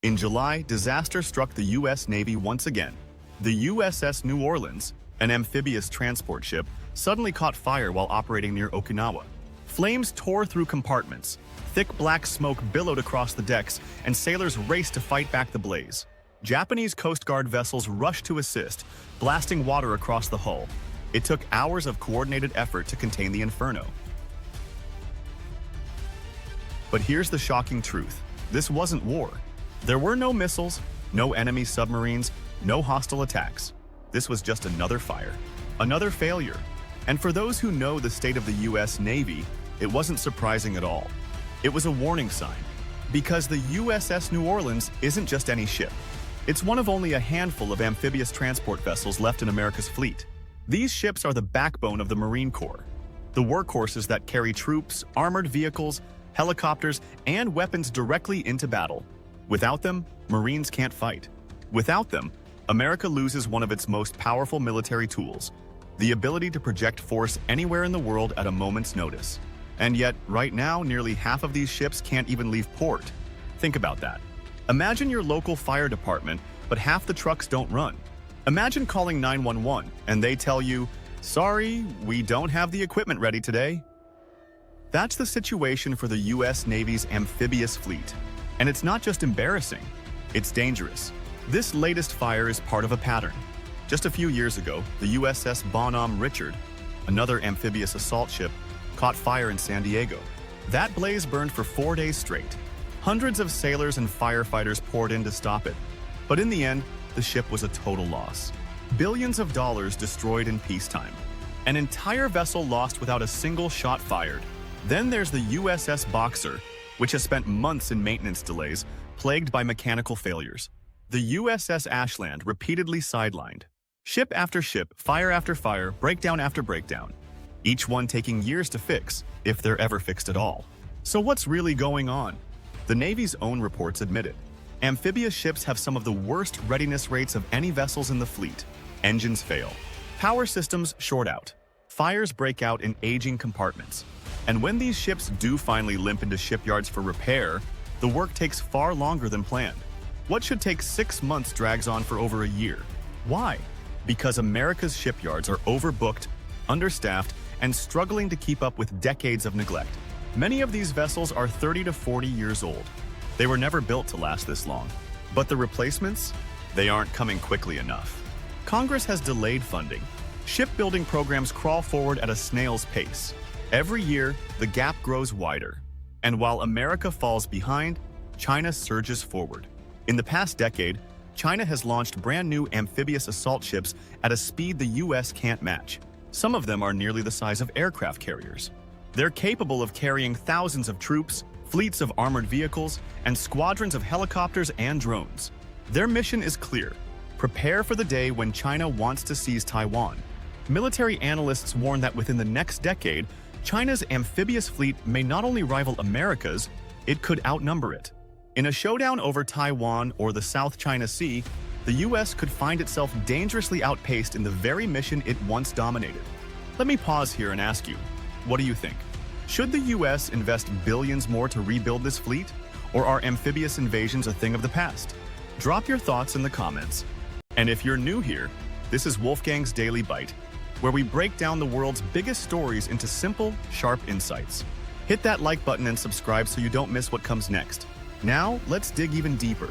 In July, disaster struck the U.S. Navy once again. The USS New Orleans, an amphibious transport ship, suddenly caught fire while operating near Okinawa. Flames tore through compartments, thick black smoke billowed across the decks, and sailors raced to fight back the blaze. Japanese Coast Guard vessels rushed to assist, blasting water across the hull. It took hours of coordinated effort to contain the inferno. But here's the shocking truth. This wasn't war. There were no missiles, no enemy submarines, no hostile attacks. This was just another fire, another failure. And for those who know the state of the U.S. Navy, it wasn't surprising at all. It was a warning sign, because the USS New Orleans isn't just any ship. It's one of only a handful of amphibious transport vessels left in America's fleet. These ships are the backbone of the Marine Corps, the workhorses that carry troops, armored vehicles, helicopters, and weapons directly into battle. Without them, Marines can't fight. Without them, America loses one of its most powerful military tools, the ability to project force anywhere in the world at a moment's notice. And yet, right now, nearly half of these ships can't even leave port. Think about that. Imagine your local fire department, but half the trucks don't run. Imagine calling 911 and they tell you, "Sorry, we don't have the equipment ready today." That's the situation for the U.S. Navy's amphibious fleet. And it's not just embarrassing, it's dangerous. This latest fire is part of a pattern. Just a few years ago, the USS Bonhomme Richard, another amphibious assault ship, caught fire in San Diego. That blaze burned for 4 days straight. Hundreds of sailors and firefighters poured in to stop it. But in the end, the ship was a total loss. Billions of dollars destroyed in peacetime. An entire vessel lost without a single shot fired. Then there's the USS Boxer, which has spent months in maintenance delays, plagued by mechanical failures. The USS Ashland repeatedly sidelined. Ship after ship, fire after fire, breakdown after breakdown. Each one taking years to fix, if they're ever fixed at all. So what's really going on? The Navy's own reports admit it. Amphibious ships have some of the worst readiness rates of any vessels in the fleet. Engines fail. Power systems short out. Fires break out in aging compartments. And when these ships do finally limp into shipyards for repair, the work takes far longer than planned. What should take 6 months drags on for over a year. Why? Because America's shipyards are overbooked, understaffed, and struggling to keep up with decades of neglect. Many of these vessels are 30 to 40 years old. They were never built to last this long. But the replacements? They aren't coming quickly enough. Congress has delayed funding. Shipbuilding programs crawl forward at a snail's pace. Every year, the gap grows wider. And while America falls behind, China surges forward. In the past decade, China has launched brand new amphibious assault ships at a speed the US can't match. Some of them are nearly the size of aircraft carriers. They're capable of carrying thousands of troops, fleets of armored vehicles, and squadrons of helicopters and drones. Their mission is clear: prepare for the day when China wants to seize Taiwan. Military analysts warn that within the next decade, China's amphibious fleet may not only rival America's, it could outnumber it. In a showdown over Taiwan or the South China Sea, the US could find itself dangerously outpaced in the very mission it once dominated. Let me pause here and ask you, what do you think? Should the US invest billions more to rebuild this fleet? Or are amphibious invasions a thing of the past? Drop your thoughts in the comments. And if you're new here, this is Wolfgang's Daily Bite, where we break down the world's biggest stories into simple, sharp insights. Hit that like button and subscribe so you don't miss what comes next. Now, let's dig even deeper.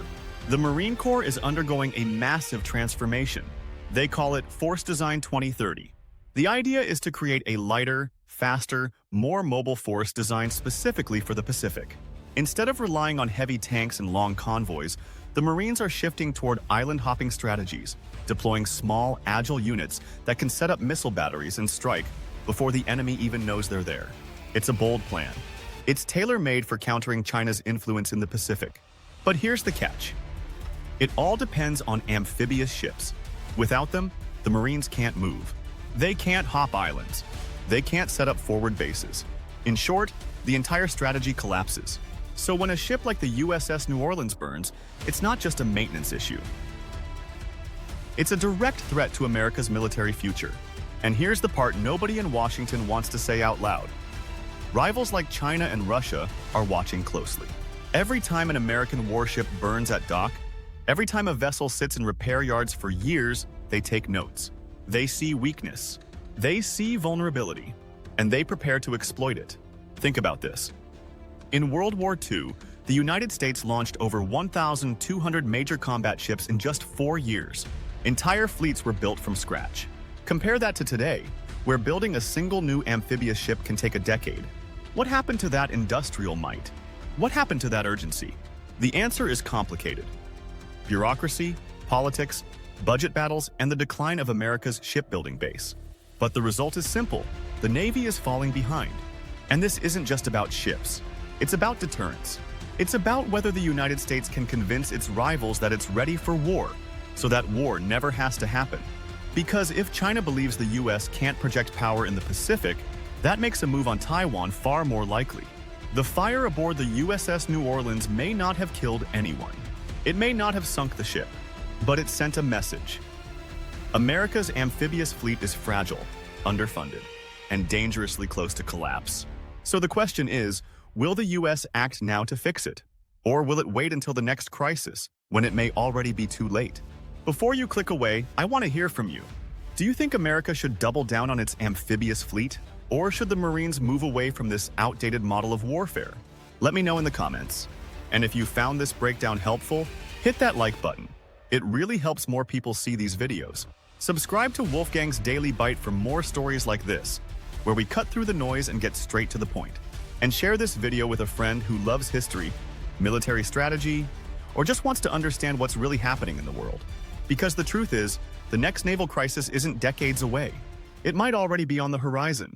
The Marine Corps is undergoing a massive transformation. They call it Force Design 2030. The idea is to create a lighter, faster, more mobile force designed specifically for the Pacific. Instead of relying on heavy tanks and long convoys, the Marines are shifting toward island-hopping strategies, deploying small, agile units that can set up missile batteries and strike before the enemy even knows they're there. It's a bold plan. It's tailor-made for countering China's influence in the Pacific. But here's the catch. It all depends on amphibious ships. Without them, the Marines can't move. They can't hop islands. They can't set up forward bases. In short, the entire strategy collapses. So when a ship like the USS New Orleans burns, it's not just a maintenance issue. It's a direct threat to America's military future. And here's the part nobody in Washington wants to say out loud. Rivals like China and Russia are watching closely. Every time an American warship burns at dock, every time a vessel sits in repair yards for years, they take notes. They see weakness. They see vulnerability. And they prepare to exploit it. Think about this. In World War II, the United States launched over 1,200 major combat ships in just 4 years. Entire fleets were built from scratch. Compare that to today, where building a single new amphibious ship can take a decade. What happened to that industrial might? What happened to that urgency? The answer is complicated. Bureaucracy, politics, budget battles, and the decline of America's shipbuilding base. But the result is simple. The Navy is falling behind. And this isn't just about ships. It's about deterrence. It's about whether the United States can convince its rivals that it's ready for war, so that war never has to happen. Because if China believes the US can't project power in the Pacific, that makes a move on Taiwan far more likely. The fire aboard the USS New Orleans may not have killed anyone. It may not have sunk the ship, but it sent a message. America's amphibious fleet is fragile, underfunded, and dangerously close to collapse. So the question is, will the US act now to fix it? Or will it wait until the next crisis, when it may already be too late? Before you click away, I want to hear from you. Do you think America should double down on its amphibious fleet? Or should the Marines move away from this outdated model of warfare? Let me know in the comments. And if you found this breakdown helpful, hit that like button. It really helps more people see these videos. Subscribe to Wolfgang's Daily Bite for more stories like this, where we cut through the noise and get straight to the point. And share this video with a friend who loves history, military strategy, or just wants to understand what's really happening in the world. Because the truth is, the next naval crisis isn't decades away. It might already be on the horizon.